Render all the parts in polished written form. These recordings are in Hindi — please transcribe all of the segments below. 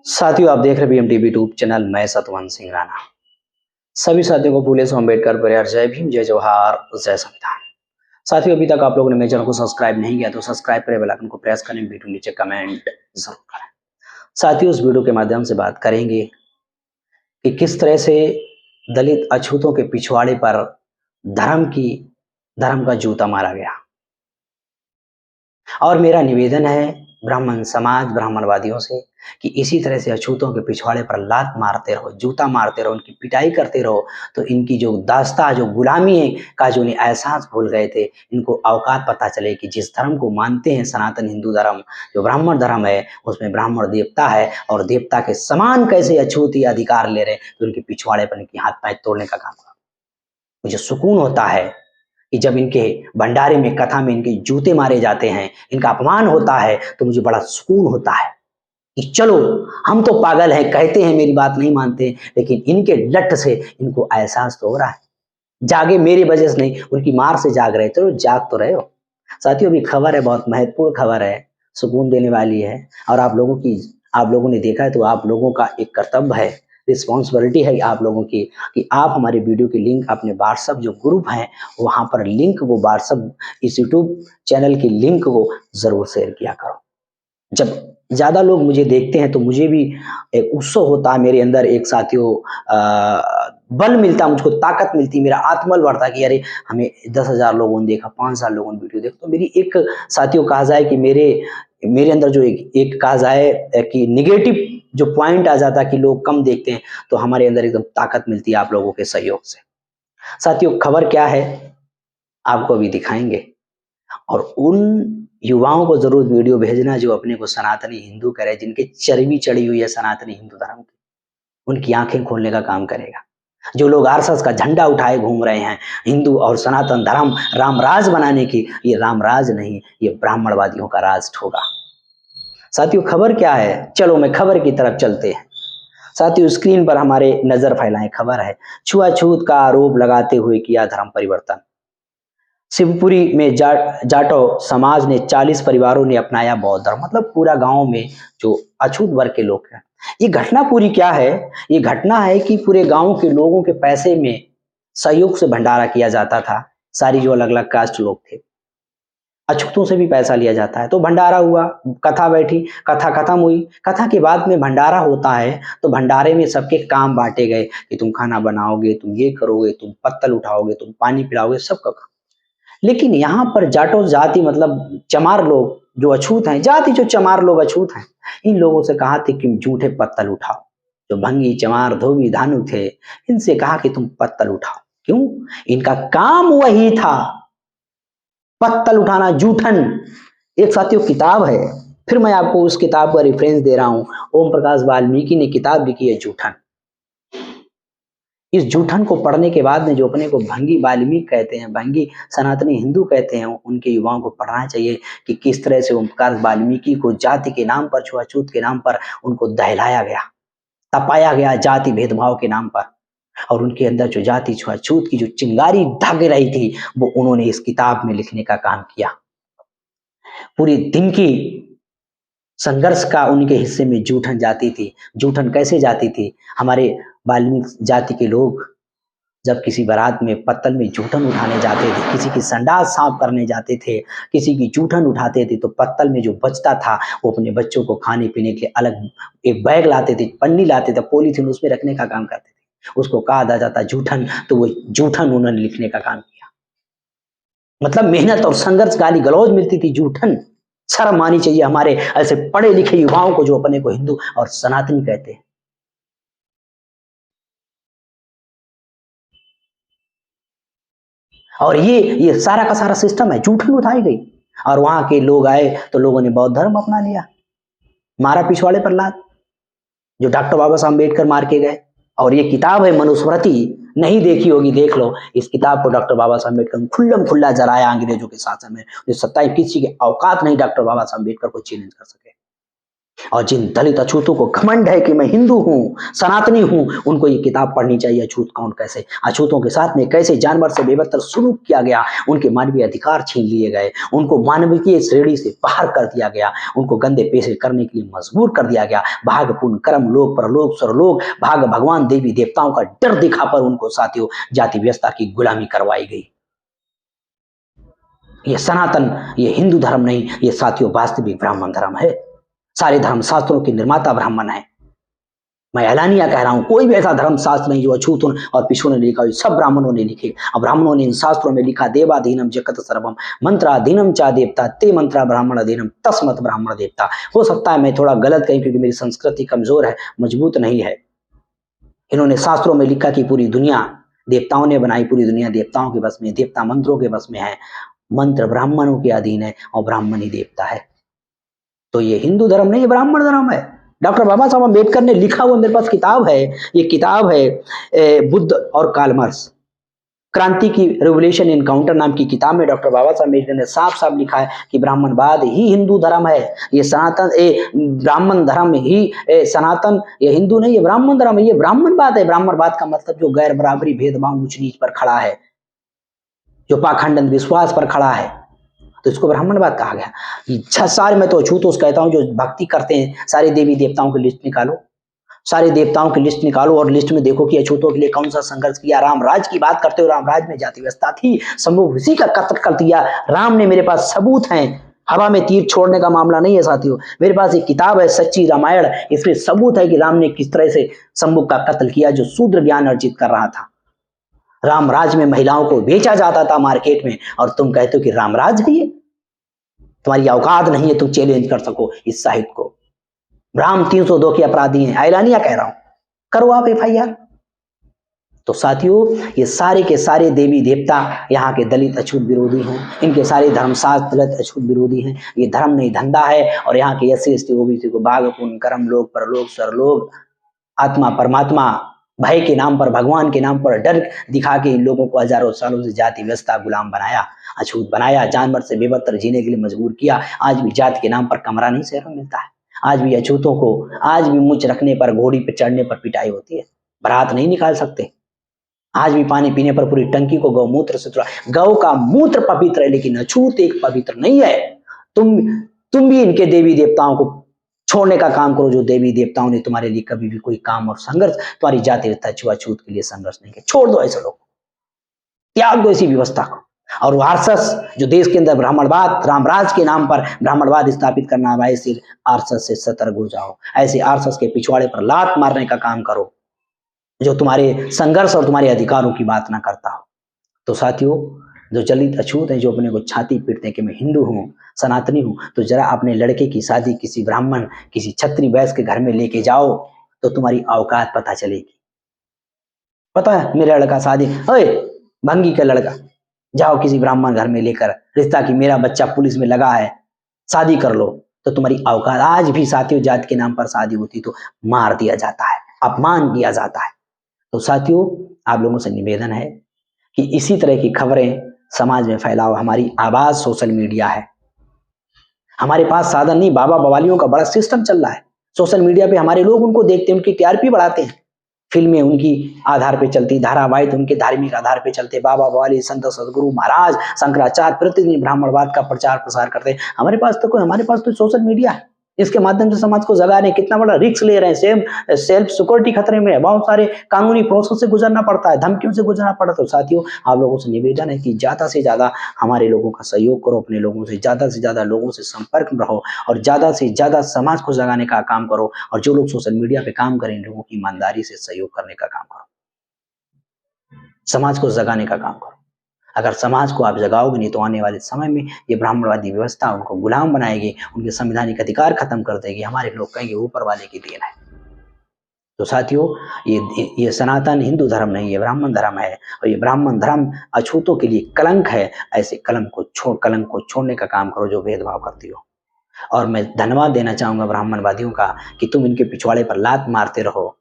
साथियों, आप देख रहे बीएमटीवी यूट्यूब चैनल। मैं सतवंत सिंह राणा। सभी साथियों को फूले से अम्बेडकर परिवार जय भीम, जय जवाहर, जय संविधान। साथियों, अभी तक आप लोगों ने मेरे चैनल को सब्सक्राइब नहीं किया तो सब्सक्राइब करें, बेल आइकन को प्रेस करें, वीडियो नीचे कमेंट जरूर करें। साथियों, इस वीडियो के माध्यम से बात करेंगे कि किस तरह से दलित अछूतों के पिछवाड़े पर धर्म का जूता मारा गया। और मेरा निवेदन है ब्राह्मण समाज, ब्राह्मणवादियों से कि इसी तरह से अछूतों के पिछवाड़े पर लात मारते रहो, जूता मारते रहो, उनकी पिटाई करते रहो, तो इनकी जो दास्ता, जो गुलामी है का जो इन्हें एहसास भूल गए थे, इनको औकात पता चले कि जिस धर्म को मानते हैं, सनातन हिंदू धर्म, जो ब्राह्मण धर्म है, उसमें ब्राह्मण देवता है और देवता के समान कैसे अछूत ही अधिकार ले रहे हैं, तो उनके पिछवाड़े पर इनकी हाथ पैर तोड़ने का काम करो। मुझे सुकून होता है कि जब इनके भंडारे में, कथा में इनके जूते मारे जाते हैं, इनका अपमान होता है, तो मुझे बड़ा सुकून होता है कि चलो, हम तो पागल हैं, कहते हैं, मेरी बात नहीं मानते, लेकिन इनके लट से इनको एहसास तो हो रहा है। जागे मेरी वजह से नहीं, उनकी मार से जाग रहे, तो जाग तो रहे हो। साथियों, अभी खबर है, बहुत महत्वपूर्ण खबर है, सुकून देने वाली है। और आप लोगों ने देखा है तो आप लोगों का एक कर्तव्य है, रिस्पॉन्सिबिलिटी है आप लोगों की, कि आप हमारे वीडियो की लिंक अपने व्हाट्सएप जो ग्रुप है वहां पर लिंक, वो व्हाट्सएप इस यूट्यूब चैनल की लिंक को जरूर शेयर किया करो। जब ज्यादा लोग मुझे देखते हैं तो मुझे भी एक उत्सव होता है मेरे अंदर, एक साथियों बल मिलता, मुझको ताकत मिलती, मेरा आत्मबल बढ़ता कि अरे हमें 10,000 लोगों ने देखा, 5,000 लोगों ने वीडियो देखा, तो मेरी एक साथियों कहा जाए कि मेरे अंदर जो एक कहा जाए कि निगेटिव जो पॉइंट आ जाता कि लोग कम देखते हैं, तो हमारे अंदर एकदम ताकत मिलती है आप लोगों के सहयोग से। साथियों, खबर क्या है आपको अभी दिखाएंगे, और उन युवाओं को जरूर वीडियो भेजना जो अपने को सनातनी हिंदू करे, जिनके चर्बी चढ़ी हुई है सनातनी हिंदू धर्म की, उनकी आंखें खोलने का काम करेगा। जो लोग आरएसएस का झंडा उठाए घूम रहे हैं हिंदू और सनातन धर्म रामराज बनाने की, ये रामराज नहीं, ये ब्राह्मणवादियों का राज होगा। साथियों, खबर क्या है, चलो मैं खबर की तरफ चलते हैं। साथियों, स्क्रीन पर हमारे नजर फैलाएं, खबर है, छुआछूत का आरोप लगाते हुए किया धर्म परिवर्तन। शिवपुरी में जाटो समाज ने 40 परिवारों ने अपनाया बौद्ध धर्म। मतलब पूरा गांव में जो अछूत वर्ग के लोग हैं। ये घटना पूरी क्या है? ये घटना है कि पूरे गांव के लोगों के पैसे में सहयोग से भंडारा किया जाता था। सारी जो अलग अलग कास्ट लोग थे, अछूतों से भी पैसा लिया जाता है। तो भंडारा हुआ, कथा बैठी, कथा खत्म हुई, कथा के बाद में भंडारा होता है, तो भंडारे में सबके काम बांटे गए कि तुम खाना बनाओगे, तुम ये करोगे, तुम पत्तल उठाओगे, तुम पानी पिलाओगे, सबका काम। लेकिन यहाँ पर जाटो जाति, मतलब चमार लोग जो अछूत हैं, जाति जो चमार लोग अछूत हैं, इन लोगों से कहा कि तुम जूठे पत्तल उठाओ। जो भंगी, चमार, धोबी, धानु थे, इनसे कहा कि तुम पत्तल उठाओ। क्यों? इनका काम वही था, पत्तल उठाना, जूठन। एक साथियों किताब है, फिर मैं आपको उस किताब का रेफरेंस दे रहा हूं। ओम प्रकाश वाल्मीकि ने किताब लिखी है जूठन। इस जूठन को पढ़ने के बाद में जो अपने को भंगी वाल्मीकि कहते हैं, भंगी सनातनी हिंदू कहते हैं, उनके युवाओं को पढ़ना चाहिए कि किस तरह से ओम प्रकाश वाल्मीकि को जाति के नाम पर, छुआछूत के नाम पर उनको दहलाया गया, तपाया गया, जाति भेदभाव के नाम पर। और उनके अंदर जो जाति छुआछूत की जो चिंगारी दाग रही थी, वो उन्होंने इस किताब में लिखने का काम किया। पूरी दिन की संघर्ष का उनके हिस्से में जूठन जाती थी। जूठन कैसे जाती थी? हमारे वाल्मीकि जाति के लोग जब किसी बारात में पत्तल में जूठन उठाने जाते थे, किसी की संडास साफ करने जाते थे, किसी की जूठन उठाते थे, तो पत्तल में जो बचता था वो अपने बच्चों को खाने पीने के लिए अलग एक बैग लाते थे, पन्नी लाते थे, पॉलीथीन उसमें रखने का काम करते थे। उसको कहा जाता जूठन, तो वो जूठन उन्होंने लिखने का काम किया। मतलब मेहनत और संघर्ष, गाली गलौज मिलती थी, जूठन। शर्म आनी चाहिए हमारे ऐसे पढ़े लिखे युवाओं को जो अपने को हिंदू और सनातनी कहते हैं। और ये सारा का सारा सिस्टम है, जूठन उठाई गई और वहां के लोग आए तो लोगों ने बौद्ध धर्म अपना लिया, मारा पिछवाड़े पर लात, जो डॉक्टर बाबा साहब अम्बेडकर मार के गए। और ये किताब है मनुस्मृति, नहीं देखी होगी, देख लो। इस किताब को डॉक्टर बाबा साहब अम्बेडकर ने खुल्लम खुल्ला जलाया अंग्रेजों के शासन में। जो सत्ता किसी के औकात नहीं डॉक्टर बाबा साहब अम्बेडकर को चैलेंज कर सके। और जिन दलित अछूतों को घमंड है कि मैं हिंदू हूँ, सनातनी हूँ, उनको ये किताब पढ़नी चाहिए। अछूत कौन, कैसे अछूतों के साथ में कैसे जानवर से बेबदतर सलूक किया गया, उनके मानवीय अधिकार छीन लिए गए, उनको मानवीय श्रेणी से बाहर कर दिया गया, उनको गंदे पेशे करने के लिए मजबूर कर दिया गया। भाग पुण्य कर्म लोक परलोक स्वरलोक, भाग भगवान देवी देवताओं का डर दिखाकर उनको साथियों जाति व्यवस्था की गुलामी करवाई गई। ये सनातन, ये हिंदू धर्म नहीं, ये साथियों वास्तविक ब्राह्मण धर्म है। सारे धर्म शास्त्रों के निर्माता ब्राह्मण है। मैं ऐलानिया कह रहा हूं, कोई भी ऐसा धर्म शास्त्र नहीं जो अछूत और पिछू ने लिखा, सब ब्राह्मणों ने लिखे। अब ब्राह्मणों ने इन शास्त्रों में लिखा, देवाधीनम जगत सर्वम मंत्राधीनम चा देवता ते मंत्रा ब्राह्मण अधीनम तस्मत ब्राह्मण देवता। हो सकता है मैं थोड़ा गलत कहीं, क्योंकि मेरी संस्कृति कमजोर है, मजबूत नहीं है। इन्होंने शास्त्रों में लिखा कि पूरी दुनिया देवताओं ने बनाई, पूरी दुनिया देवताओं के बस में, देवता मंत्रों के बस में है, मंत्र ब्राह्मणों के अधीन है और ब्राह्मण ही देवता है। तो ये हिंदू धर्म नहीं, ये ब्राह्मण धर्म है। डॉक्टर बाबा साहब अम्बेडकर ने लिखा हुआ मेरे पास किताब है, ये किताब है बुद्ध और कार्ल मार्क्स, क्रांति की रेवोल्यूशन इनकाउंटर नाम की किताब में डॉक्टर बाबा साहब अम्बेडकर ने साफ साफ लिखा है कि ब्राह्मणवाद ही हिंदू धर्म है। ये सनातन ब्राह्मण धर्म ही सनातन, ये हिंदू नहीं, ये ब्राह्मण धर्म है, ये ब्राह्मणवाद है। ब्राह्मणवाद का मतलब जो गैर बराबरी, भेदभाव, ऊंच नीच पर खड़ा है, जो पाखंड विश्वास पर खड़ा है, तो इसको ब्राह्मणवाद कहा गया। सारे मैं तो अछूत कहता हूँ जो भक्ति करते हैं, सारे देवी देवताओं की लिस्ट निकालो, सारे देवताओं की लिस्ट निकालो और लिस्ट में देखो कि अछूतों के लिए कौन सा संघर्ष किया। रामराज की बात करते हो, रामराज में जाति व्यवस्था थी, समूह उसी का कत्ल कर दिया राम ने। मेरे पास सबूत हैं, हवा में तीर छोड़ने का मामला नहीं है साथियों। मेरे पास एक किताब है सच्ची रामायण, इसमें सबूत है कि राम ने किस तरह से शंभु का कत्ल किया, जो शूद्र ज्ञान अर्जित कर रहा था। रामराज में महिलाओं को बेचा जाता था मार्केट में, और तुम कहते हो कि रामराज है ये? तुम्हारी औकात नहीं है, तुम चैलेंज कर सको इस साहित्य को। राम 302 के अपराधी हैं, ऐलानिया कह रहा हूं, करो आप एफआईआर। तो साथियों, ये सारे के सारे देवी देवता यहाँ के दलित अछूत विरोधी हैं, इनके सारे धर्मशास्त्र दलित अछूत विरोधी हैं। ये धर्म नहीं धंधा है। और यहाँ के एससी एसटी ओबीसी को भाग पुण्य कर्म लोक परलोक स्वरलोक, आत्मा परमात्मा, भय के नाम पर, भगवान के नाम पर डर दिखा के इन लोगों को हजारों सालों से जाति व्यवस्था गुलाम बनाया, अछूत बनाया, जानवर से बेबदतर जीने के लिए मजबूर किया। आज भी जाति के नाम पर कमरा नहीं शहरों में मिलता है। आज भी अछूतों को, आज भी मुंह रखने पर, घोड़ी पर चढ़ने पर पिटाई होती है, बारात नहीं निकाल सकते। आज भी पानी पीने पर पूरी टंकी को गौमूत्र से तुड़ा। गौ का मूत्र पवित्र है, लेकिन अछूत एक पवित्र नहीं है। तुम भी इनके देवी देवताओं को छोड़ने का काम करो, जो देवी देवताओं ने तुम्हारे लिए कभी भी कोई काम और संघर्ष, तुम्हारी जाति व्यवस्था छुआछूत के लिए संघर्ष नहीं किया। छोड़ दो ऐसे लोग, त्याग दो ऐसी व्यवस्था को। और आरएसएस जो देश के अंदर ब्राह्मणवाद, रामराज के नाम पर ब्राह्मणवाद स्थापित करना, ऐसे आरएसएस से सतर्क हो जाओ। ऐसे आरएसएस के पिछवाड़े पर लात मारने का काम करो, जो तुम्हारे संघर्ष और तुम्हारे अधिकारों की बात ना करता हो। तो साथियों, जो दलित अछूत है, जो अपने को छाती पीटते हैं कि मैं हिंदू हूँ, सनातनी हूँ, तो जरा अपने लड़के की शादी किसी ब्राह्मण, किसी क्षत्रिय वैश्य के घर में लेके जाओ, तो तुम्हारी औकात पता चलेगी। पता है मेरा लड़का शादी, ओए भंगी का लड़का, जाओ किसी ब्राह्मण घर में लेकर रिश्ता की मेरा बच्चा पुलिस में लगा है, शादी कर लो, तो तुम्हारी औकात। आज भी साथियों, जाति के नाम पर शादी होती तो मार दिया जाता है, अपमान किया जाता है। तो साथियों, आप लोगों से निवेदन है कि इसी तरह की खबरें समाज में फैलाओ। हमारी आवाज सोशल मीडिया है, हमारे पास साधन नहीं। बाबा बवालियों का बड़ा सिस्टम चल रहा है सोशल मीडिया पे, हमारे लोग उनको देखते हैं, उनकी टीआरपी बढ़ाते हैं, फिल्में उनकी आधार पे चलती, धारावाहिक उनके धार्मिक आधार पे चलते, बाबा बवाली, संत सदगुरु महाराज, शंकराचार्य प्रतिदिन ब्राह्मणवाद का प्रचार प्रसार करते हैं। हमारे पास तो सोशल मीडिया है, इसके माध्यम से समाज को जगा रहे हैं। कितना बड़ा रिस्क ले रहे हैं, सेल्फ सिक्योरिटी खतरे में है, बहुत सारे कानूनी प्रोसेस से गुजरना पड़ता है, धमकियों से गुजरना पड़ता है। तो साथियों, आप लोगों से निवेदन है कि ज्यादा से ज्यादा हमारे लोगों का सहयोग करो, अपने लोगों से ज्यादा लोगों से संपर्क में रहो, और ज्यादा से ज्यादा समाज को जगाने का काम करो। और जो लोग सोशल मीडिया पे काम करें, लोगों की ईमानदारी से सहयोग करने का काम करो, समाज को जगाने का काम करो। अगर समाज को आप जगाओगे नहीं, तो आने वाले समय में ये ब्राह्मणवादी व्यवस्था उनको गुलाम बनाएगी, उनके संवैधानिक अधिकार खत्म कर देगी। हमारे लोग कहेंगे ऊपर वाले की देन है। तो साथियों, ये सनातन हिंदू धर्म नहीं, ये ब्राह्मण धर्म है, और ये ब्राह्मण धर्म अछूतों के लिए कलंक है। ऐसे कलंक को छोड़ने का काम करो जो भेदभाव करती हो। और मैं धन्यवाद देना चाहूंगा ब्राह्मणवादियों का कि तुम इनके पिछवाड़े पर लात मारते रहो,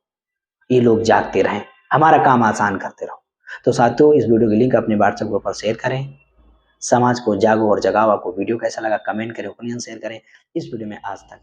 ये लोग जागते रहें, हमारा काम आसान करते रहो। तो साथियों, इस वीडियो की लिंक अपने व्हाट्सएप ग्रुप पर शेयर करें, समाज को जागो और जगाओ। आपको वीडियो कैसा लगा कमेंट करें, ओपिनियन शेयर करें। इस वीडियो में आज तक